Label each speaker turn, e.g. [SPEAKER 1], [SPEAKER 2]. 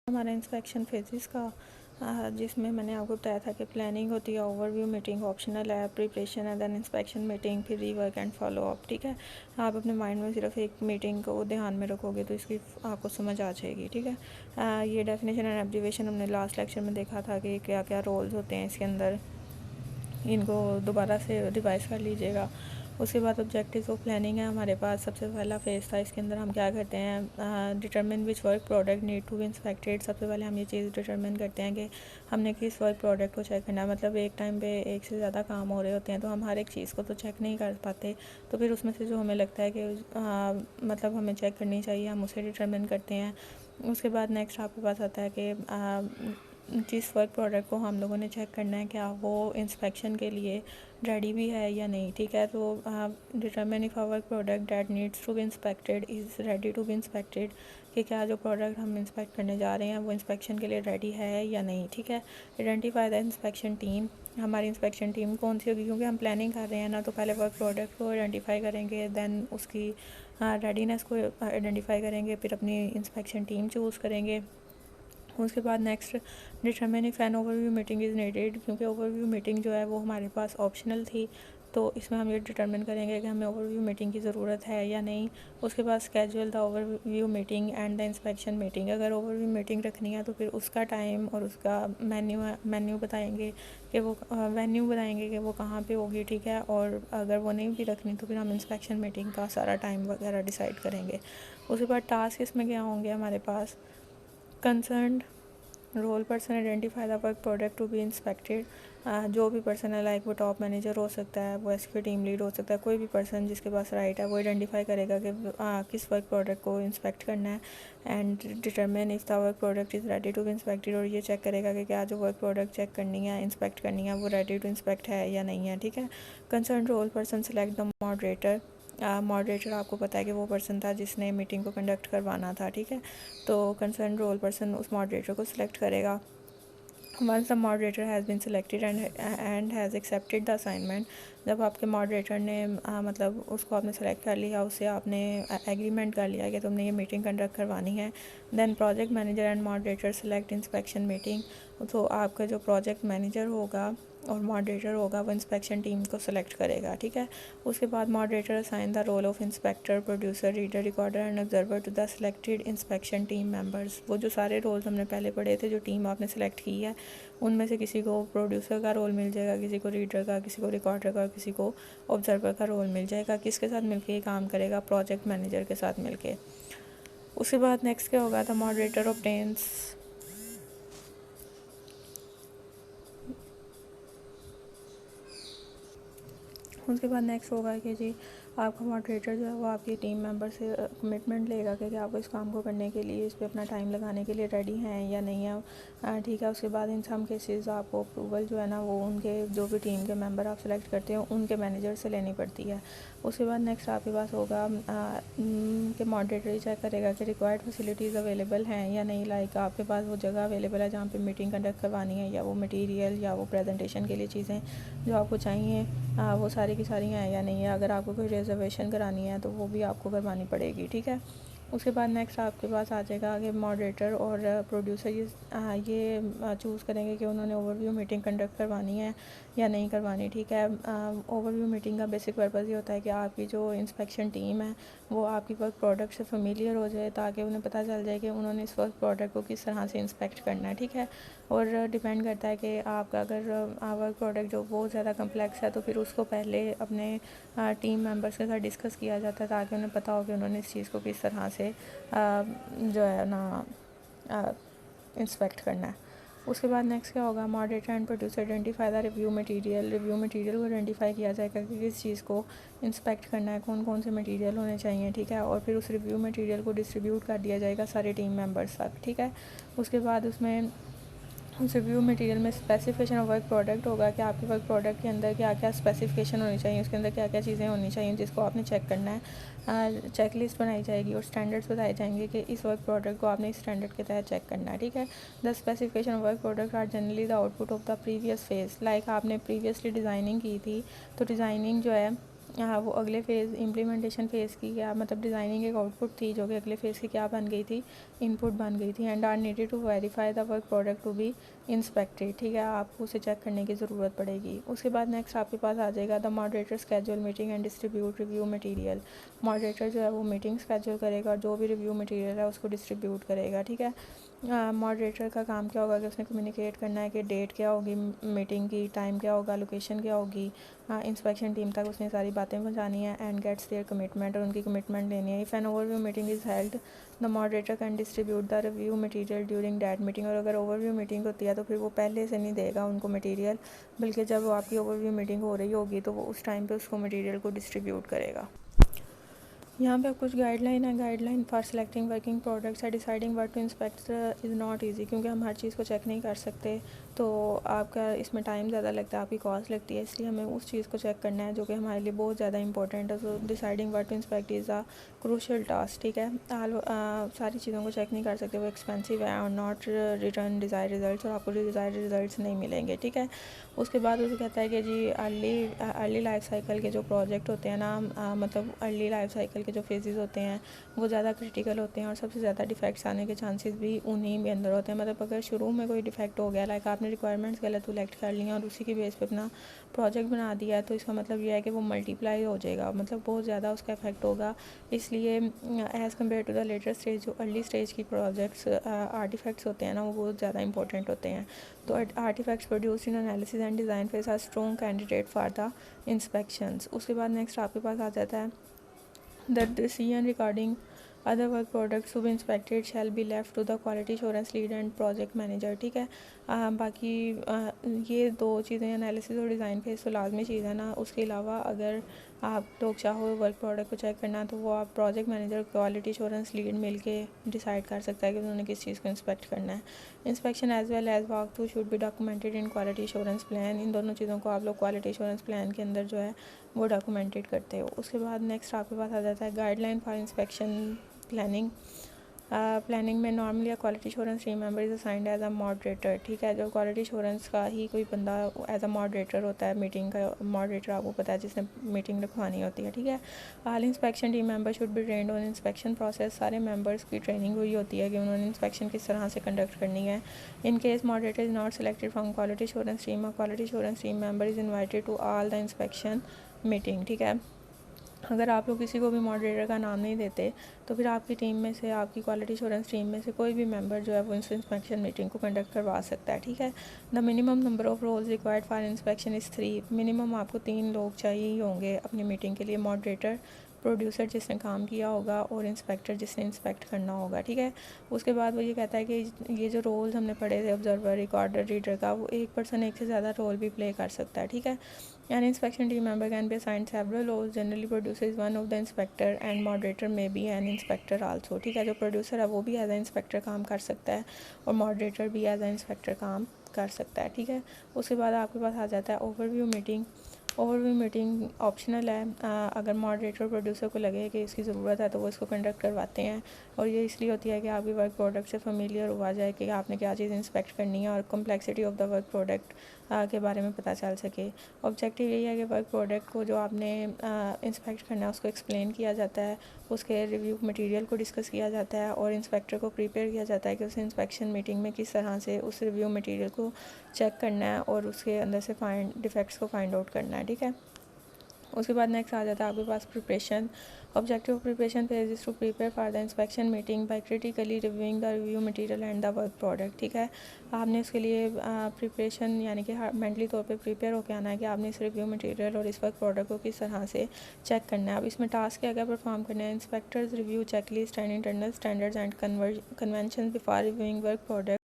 [SPEAKER 1] हमारा inspection phases का जिसमें मैंने आपको बताया था कि प्लानिंग होती है, ओवरव्यू मीटिंग ऑप्शनल है, प्रिपरेशन है, देन इंस्पेक्शन मीटिंग, फिर रीवर्क एंड फॉलो अप। ठीक है, आप अपने माइंड में सिर्फ एक मीटिंग को ध्यान में रखोगे तो इसकी आपको समझ आ जाएगी। ठीक है, ये डेफिनेशन एंड एब्रीविएशन हमने लास्ट लेक्चर में देखा था कि क्या क्या रोल्स होते हैं इसके अंदर, इनको दोबारा से रिवाइज कर लीजिएगा। उसके बाद ऑब्जेक्टिव्स ऑफ प्लानिंग है हमारे पास। सबसे पहला फेज़ था, इसके अंदर हम क्या करते हैं, determine which work product need to be inspected. सबसे पहले हम ये चीज़ डिटरमिन करते हैं कि हमने किस वर्क प्रोडक्ट को चेक करना है। मतलब एक टाइम पे एक से ज़्यादा काम हो रहे होते हैं तो हम हर एक चीज़ को तो चेक नहीं कर पाते, तो फिर उसमें से जो हमें लगता है कि मतलब हमें चेक करनी चाहिए, हम उसे डिटरमिन करते हैं। उसके बाद नेक्स्ट आपके पास आता है कि जिस वर्क प्रोडक्ट को हम लोगों ने चेक करना है क्या वो इंस्पेक्शन के लिए रेडी भी है या नहीं। ठीक है, तो determine if our product that needs to be inspected is ready to be inspected, कि क्या जो प्रोडक्ट हम इंस्पेक्ट करने जा रहे हैं वो इंस्पेक्शन के लिए रेडी है या नहीं। ठीक है, आइडेंटिफाई द इंस्पेक्शन टीम। हमारी इंस्पेक्शन टीम कौन सी होगी, क्योंकि हम प्लानिंग कर रहे हैं ना, तो पहले वर्क प्रोडक्ट को आइडेंटिफाई करेंगे, देन उसकी रेडीनेस को आइडेंटिफाई करेंगे, फिर अपनी इंस्पेक्शन टीम चूज़ करेंगे। उसके बाद next determine if an overview meeting is needed, क्योंकि ओवरव्यू मीटिंग जो है वो हमारे पास ऑप्शनल थी, तो इसमें हम ये डिटरमिन करेंगे कि हमें ओवरव्यू मीटिंग की ज़रूरत है या नहीं। उसके बाद schedule the overview meeting and the inspection meeting. अगर ओवरव्यू मीटिंग रखनी है तो फिर उसका टाइम और उसका मेन्यू बताएंगे कि वो वेन्यू बताएंगे कि वो कहाँ पे होगी। ठीक है, और अगर वो नहीं भी रखनी तो फिर हम इंस्पेक्शन मीटिंग का सारा टाइम वगैरह डिसाइड करेंगे। उसके बाद टास्क इसमें क्या होंगे हमारे पास, concern role person identify the work product to be inspected. जो भी पर्सन है, लाइक वो टॉप मैनेजर हो सकता है, वो एसक्यू टीम लीड हो सकता है, कोई भी पर्सन जिसके पास राइट है वो आइडेंटिफाई करेगा कि किस वर्क प्रोडक्ट को इंस्पेक्ट करना है, and determine if the work product is ready to be inspected. और ये चेक करेगा कि क्या जो वर्क प्रोडक्ट चेक करनी है, इंस्पेक्ट करनी है, वो रेडी टू इंस्पेक्ट है या नहीं है। ठीक है, concern role person select the moderator. Moderator आपको पता है कि वो पर्सन था जिसने मीटिंग को कंडक्ट करवाना था। ठीक है, तो कंसर्न रोल पर्सन उस मॉडरेटर को सिलेक्ट करेगा। Once the moderator has been selected and has accepted the assignment. जब आपके मॉडरेटर ने मतलब उसको आपने सेलेक्ट कर लिया, उससे आपने एग्रीमेंट कर लिया कि तुमने ये मीटिंग कंडक्ट करवानी है, then project manager and moderator select inspection meeting. तो आपका जो प्रोजेक्ट मैनेजर होगा और मॉडरेटर होगा वो इंस्पेक्शन टीम को सिलेक्ट करेगा। ठीक है, उसके बाद moderator assign the role of inspector, producer, reader, recorder and observer to the selected inspection team members. वो जो सारे रोल्स हमने पहले पढ़े थे, जो टीम आपने सेलेक्ट की है, उनमें से किसी को प्रोड्यूसर का रोल मिल जाएगा, किसी को रीडर का, किसी को रिकॉर्डर का, किसी को ऑब्जर्वर का रोल मिल जाएगा। किसके साथ मिलके ये काम करेगा, प्रोजेक्ट मैनेजर के साथ मिलके। उसके बाद नेक्स्ट क्या होगा, द मॉडरेटर ऑब्टेन्स उसके बाद नेक्स्ट होगा कि जी आपका मॉडरेटर जो है वो आपकी टीम मेंबर से कमिटमेंट लेगा कि आप इस काम को करने के लिए, इस पर अपना टाइम लगाने के लिए रेडी हैं या नहीं है। ठीक है, उसके बाद इन सम केसेस आपको अप्रूवल जो है ना वो उनके जो भी टीम के मेंबर आप सेलेक्ट करते हो उनके मैनेजर से लेनी पड़ती है। उसके बाद नेक्स्ट आपके पास होगा कि मॉडरेटर चेक करेगा कि रिक्वायर्ड फैसिलिटीज़ अवेलेबल हैं या नहीं। लाइक आपके पास वो जगह अवेलेबल है जहाँ पे मीटिंग कंडक्ट करवानी है, या वो मटेरियल या वो प्रेजेंटेशन के लिए चीज़ें जो आपको चाहिए वो सारी की सारी हैं या नहीं है। अगर आपको कोई रिजर्वेशन करानी है तो वो भी आपको करवानी पड़ेगी। ठीक है, उसके बाद नेक्स्ट आपके पास आ जाएगा कि मॉडरेटर और प्रोड्यूसर ये चूज़ करेंगे कि उन्होंने ओवरव्यू मीटिंग कंडक्ट करवानी है या नहीं करवानी। ठीक है, ओवरव्यू मीटिंग का बेसिक पर्पज़ ये होता है कि आपकी जो इंस्पेक्शन टीम है वो आपकी वर्क प्रोडक्ट से फेमिलियर हो जाए, ताकि उन्हें पता चल जाए कि उन्होंने इस वर्क प्रोडक्ट को किस तरह से इंस्पेक्ट करना है। ठीक है, और डिपेंड करता है कि आपका अगर वर्क प्रोडक्ट जो बहुत ज़्यादा कम्प्लेक्स है तो फिर उसको पहले अपने टीम मेंबर्स के साथ डिस्कस किया जाता है, ताकि उन्हें पता हो कि उन्होंने इस चीज़ को किस तरह से जो है ना इंस्पेक्ट करना है। उसके बाद नेक्स्ट क्या होगा, moderator and producer identify the review material. Review material को आइडेंटिफाई किया जाएगा कि किस चीज़ को इंस्पेक्ट करना है, कौन कौन से मटेरियल होने चाहिए। ठीक है, और फिर उस रिव्यू मटेरियल को डिस्ट्रीब्यूट कर दिया जाएगा सारे टीम मेंबर्स तक। ठीक है, उसके बाद उसमें उस रिव्यू मटेरियल में स्पेसिफिकेशन ऑफ वर्क प्रोडक्ट होगा कि आपके वर्क प्रोडक्ट के अंदर क्या क्या स्पेसिफिकेशन होनी चाहिए, उसके अंदर क्या क्या चीज़ें होनी चाहिए जिसको आपने चेक करना है। चेक लिस्ट बनाई जाएगी और स्टैंडर्ड्स बताए जाएंगे कि इस वर्क प्रोडक्ट को आपने इस स्टैंडर्ड के तहत चेक करना है। ठीक है, the specification of work product are generally the output of the previous phase. Like आपने प्रीवियसली डिज़ाइनिंग की थी, तो डिज़ाइनिंग जो है वो अगले फ़ेज़ इम्प्लीमेंटेशन फ़ेज़ की क्या मतलब डिज़ाइनिंग एक आउटपुट थी जो कि अगले फ़ेज़ की क्या बन गई थी, इनपुट बन गई थी। And are needed to verify the work product to be inspected, ठीक है, आपको उसे चेक करने की ज़रूरत पड़ेगी। उसके बाद नेक्स्ट आपके पास आ जाएगा the moderator schedule meeting and distribute review material. Moderator जो है वो मीटिंग स्केड्यूल करेगा और जो भी रिव्यू मटेरियल है उसको डिस्ट्रीब्यूट करेगा, ठीक है। मॉडरेटर का काम क्या होगा कि उसने कम्युनिकेट करना है कि डेट क्या होगी मीटिंग की, टाइम क्या होगा, लोकेशन क्या होगी, इंस्पेक्शन टीम तक उसने सारी बातें पहुंचानी है एंड गेट्स देयर कमिटमेंट, और उनकी कमिटमेंट लेनी है। If an overview meeting is held the moderator can distribute the review material during that meeting. और अगर ओवरव्यू मीटिंग होती है तो फिर वो पहले से नहीं देगा उनको मटेरियल, बल्कि जब वो आपकी ओवरव्यू मीटिंग हो रही होगी तो वो उस टाइम पे उसको मटेरियल को डिस्ट्रीब्यूट करेगा। यहाँ पे कुछ गाइडलाइन है। Guideline for selecting working products है। Deciding what to inspect is not easy, क्योंकि हम हर चीज़ को चेक नहीं कर सकते, तो आपका इसमें टाइम ज़्यादा लगता है, आपकी कॉस्ट लगती है, इसलिए हमें उस चीज़ को चेक करना है जो कि हमारे लिए बहुत ज़्यादा इंपॉर्टेंट है। So deciding what to inspect is a crucial task, ठीक है। सारी चीज़ों को चेक नहीं कर सकते, वो एक्सपेंसिव है और नॉट रिटर्न डिज़ायर रिजल्ट्स, और आपको डिज़ायर रिजल्ट्स नहीं मिलेंगे, ठीक है। उसके बाद उसे कहता है कि जी अर्ली लाइफ साइकिल के जो प्रोजेक्ट होते हैं ना, मतलब अर्ली लाइफ साइकिल के जो फेजेस होते हैं वो ज़्यादा क्रिटिकल होते हैं और सबसे ज़्यादा डिफेक्ट्स आने के चांसेस भी उन्हीं में अंदर होते हैं। मतलब अगर शुरू में कोई डिफेक्ट हो गया, लाइक आपने रिक्वायरमेंट्स गलत सिलेक्ट कर लिया और उसी के बेस पे अपना प्रोजेक्ट बना दिया, तो इसका मतलब ये है कि वो मल्टीप्लाई हो जाएगा, मतलब बहुत ज़्यादा उसका इफेक्ट होगा। इसलिए as compare to the later stage, जो अर्ली स्टेज की प्रोजेक्ट्स आर्टिफैक्ट्स होते हैं ना, वो बहुत ज़्यादा इंपॉर्टेंट होते हैं। तो artifacts produce in analysis and design phase are strong candidate for the inspections. उसके बाद नेक्स्ट आपके पास आ जाता है the decision regarding other work products to be inspected shall be left to the quality assurance lead and project manager, ठीक है। बाकी ये दो चीज़ें एनालिसिस और डिज़ाइन फेज तो लाजमी चीज़ है ना। उसके अलावा अगर आप लोग चाहो वर्क प्रोडक्ट को चेक करना, तो वो आप project manager quality assurance lead मिल के डिसाइड कर सकता है कि उन्होंने किस चीज़ को इंस्पेक्ट करना है। Inspection as well as walk through should be documented in quality assurance plan. इन दोनों चीज़ों को आप लोग क्वालिटी एश्योरेंस प्लान के अंदर जो है वो डॉक्यूमेंटेड करते हो। उसके बाद नेक्स्ट आपके पास आ जाता है guideline for inspection planning. Planning में normally quality assurance team member is assigned as a moderator, ठीक है। जो क्वालिटी एश्योरेंस का ही कोई बंदा एज अ मॉडरेटर होता है, मीटिंग का मॉडरेटर आपको पता है जिसने मीटिंग रखवानी होती है, ठीक है। All inspection team member should be trend on inspection process. सारे मेंबर्स की ट्रेनिंग हुई होती है कि उन्होंने इंस्पेक्शन किस तरह से कंडक्ट करनी है। In case moderator is not selected from quality assurance team, quality assurance team member is invited to all the inspection meeting, ठीक है। अगर आप लोग किसी को भी मॉडरेटर का नाम नहीं देते, तो फिर आपकी टीम में से, आपकी क्वालिटी एश्योरेंस टीम में से कोई भी मेंबर जो है वो इंस्पेक्शन मीटिंग को कंडक्ट करवा सकता है, ठीक है। The minimum number of roles required for inspection is 3। Minimum आपको 3 लोग चाहिए ही होंगे अपनी मीटिंग के लिए, मॉडरेटर, प्रोड्यूसर जिसने काम किया होगा, और इंस्पेक्टर जिसने इंस्पेक्ट करना होगा, ठीक है। उसके बाद वो ये कहता है कि ये जो रोल्स हमने पढ़े थे, ऑब्जर्वर, रिकॉर्डर, रीडर का, वो एक पर्सन एक से ज़्यादा रोल भी प्ले कर सकता है, ठीक है। An inspection team member can be assigned several roles. Generally producer is one of the inspector and moderator may be an inspector also, ठीक है। जो प्रोड्यूसर है वो भी एज ए इंस्पेक्टर काम कर सकता है और मॉडरेटर भी एज ए इंस्पेक्टर काम कर सकता है, ठीक है। उसके बाद आपके पास आ जाता है overview meeting. Overview meeting optional है। अगर मॉडरेटर प्रोड्यूसर को लगे कि इसकी ज़रूरत है तो वो इसको कंडक्ट करवाते हैं, और ये इसलिए होती है कि आपकी वर्क प्रोडक्ट से फेमिलियर हुआ जाए कि आपने क्या चीज़ इंस्पेक्ट करनी है और complexity of the work product के बारे में पता चल सके। ऑब्जेक्टिव यही है कि वर्क प्रोडक्ट को जो आपने इंस्पेक्ट करना है उसको एक्सप्लेन किया जाता है, उसके रिव्यू मटेरियल को डिस्कस किया जाता है, और इंस्पेक्टर को प्रिपेयर किया जाता है कि उसे इंस्पेक्शन मीटिंग में किस तरह से उस रिव्यू मटेरियल को चेक करना है और उसके अंदर से डिफेक्ट्स को फाइंड आउट करना है, ठीक है। उसके बाद नेक्स्ट आ जाता है आपके पास preparation. Objective of preparation phase is to prepare for the inspection meeting by critically reviewing the review material and the work product, ठीक है। आपने इसके लिए प्रिपरेशन यानी कि मेंटली तौर पे प्रिपेयर होकर आना है कि आपने इस रिव्यू मटेरियल और इस वर्क प्रोडक्ट को किस तरह से चेक करना है। अब इसमें टास्क क्या क्या परफॉर्म करना है। Inspectors review checklist and internal standards and convention before reviewing work product.